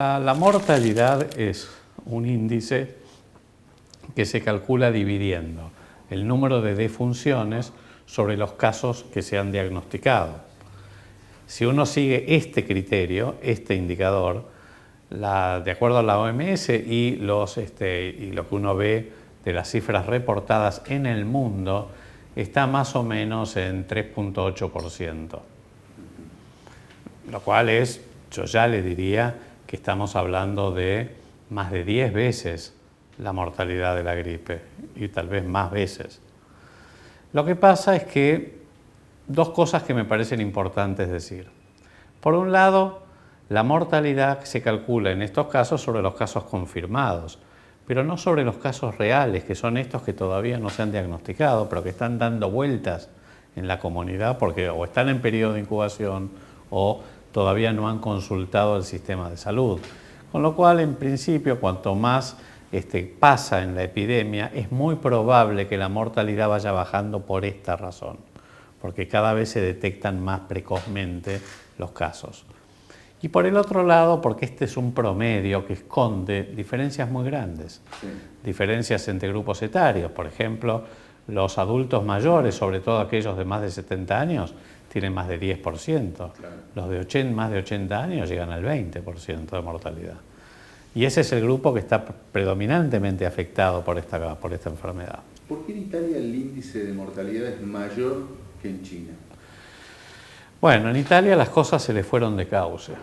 La mortalidad es un índice que se calcula dividiendo el número de defunciones sobre los casos que se han diagnosticado. Si uno sigue este criterio, este indicador, de acuerdo a la OMS y lo que uno ve de las cifras reportadas en el mundo, está más o menos en 3,8%. Lo cual es, yo ya le diría, que estamos hablando de más de 10 veces la mortalidad de la gripe y tal vez más veces. Lo que pasa es que dos cosas que me parecen importantes decir. Por un lado, la mortalidad se calcula en estos casos sobre los casos confirmados, pero no sobre los casos reales, que son estos que todavía no se han diagnosticado, pero que están dando vueltas en la comunidad porque o están en periodo de incubación o todavía no han consultado el sistema de salud. Con lo cual, en principio, cuanto más pasa en la epidemia, es muy probable que la mortalidad vaya bajando por esta razón, porque cada vez se detectan más precozmente los casos. Y por el otro lado, porque este es un promedio que esconde diferencias muy grandes, diferencias entre grupos etarios. Por ejemplo, los adultos mayores, sobre todo aquellos de más de 70 años, tienen más de 10%. Claro. Los de más de 80 años llegan al 20% de mortalidad. Y ese es el grupo que está predominantemente afectado por esta enfermedad. ¿Por qué en Italia el índice de mortalidad es mayor que en China? Bueno, en Italia las cosas se le fueron de cauce.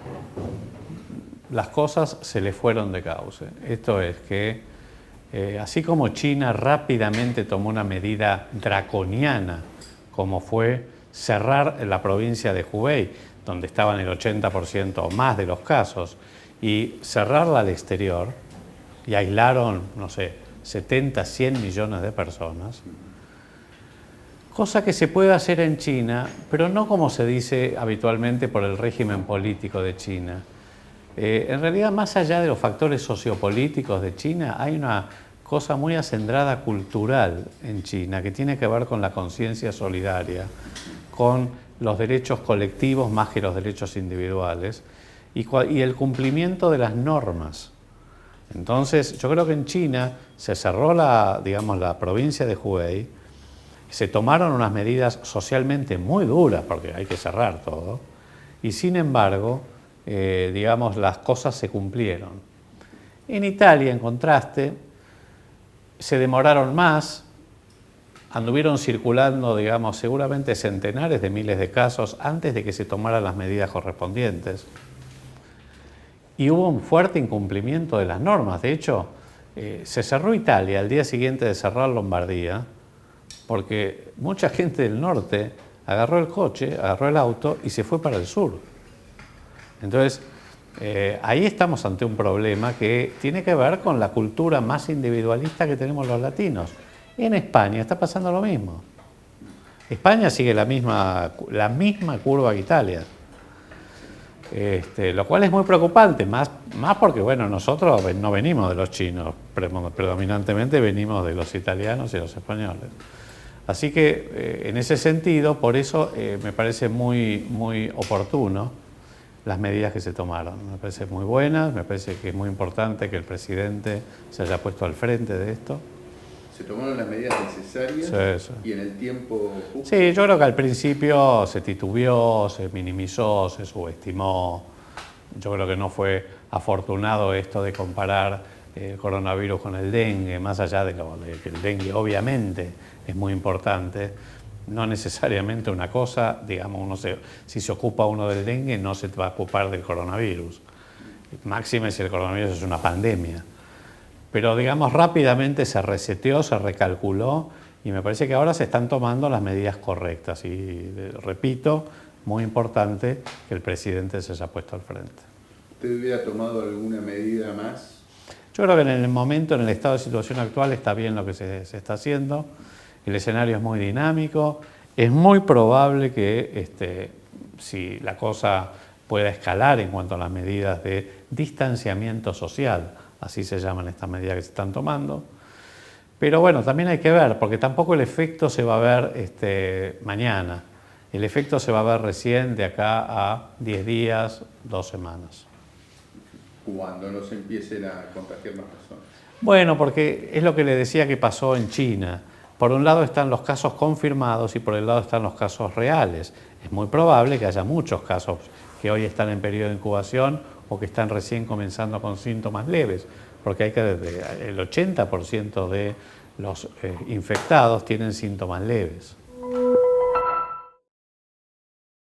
Las cosas se le fueron de cauce. Esto es que, así como China rápidamente tomó una medida draconiana, como fue cerrar la provincia de Hubei, donde estaban el 80% o más de los casos, y cerrarla al exterior, y aislaron, no sé, 70, 100 millones de personas, cosa que se puede hacer en China, pero no como se dice habitualmente por el régimen político de China. En realidad, más allá de los factores sociopolíticos de China, hay una cosa muy acendrada cultural en China que tiene que ver con la conciencia solidaria, con los derechos colectivos más que los derechos individuales y el cumplimiento de las normas. Entonces, yo creo que en China se cerró la provincia de Hubei, se tomaron unas medidas socialmente muy duras, porque hay que cerrar todo, y sin embargo, las cosas se cumplieron. En Italia, en contraste, se demoraron más, anduvieron circulando, seguramente centenares de miles de casos antes de que se tomaran las medidas correspondientes. Y hubo un fuerte incumplimiento de las normas. De hecho, se cerró Italia al día siguiente de cerrar Lombardía, porque mucha gente del norte agarró el coche, agarró el auto y se fue para el sur. Entonces, ahí estamos ante un problema que tiene que ver con la cultura más individualista que tenemos los latinos. En España está pasando lo mismo. España sigue la misma curva que Italia. Lo cual es muy preocupante, más porque bueno, nosotros no venimos de los chinos, predominantemente venimos de los italianos y los españoles. Así que en ese sentido, por eso me parece muy, muy oportuno las medidas que se tomaron. Me parece muy buenas, me parece que es muy importante que el presidente se haya puesto al frente de esto. ¿Se tomaron las medidas necesarias? Sí. ¿Y en el tiempo justo? Sí, yo creo que al principio se titubeó, se minimizó, se subestimó. Yo creo que no fue afortunado esto de comparar el coronavirus con el dengue, más allá de que el dengue obviamente es muy importante. No necesariamente una cosa, si se ocupa uno del dengue, no se va a ocupar del coronavirus. Máxime si el coronavirus es una pandemia. Pero, rápidamente se reseteó, se recalculó y me parece que ahora se están tomando las medidas correctas. Y, repito, muy importante que el presidente se haya puesto al frente. ¿Usted hubiera tomado alguna medida más? Yo creo que en el momento, en el estado de situación actual, está bien lo que se está haciendo. El escenario es muy dinámico. Es muy probable que si la cosa pueda escalar en cuanto a las medidas de distanciamiento social, así se llaman estas medidas que se están tomando. Pero bueno, también hay que ver, porque tampoco el efecto se va a ver mañana. El efecto se va a ver recién de acá a 10 días, 2 semanas. cuando no se empiecen a contagiar más personas? Bueno, porque es lo que le decía que pasó en China. Por un lado están los casos confirmados y por el lado están los casos reales. Es muy probable que haya muchos casos que hoy están en periodo de incubación o que están recién comenzando con síntomas leves, porque el 80% de los infectados tienen síntomas leves.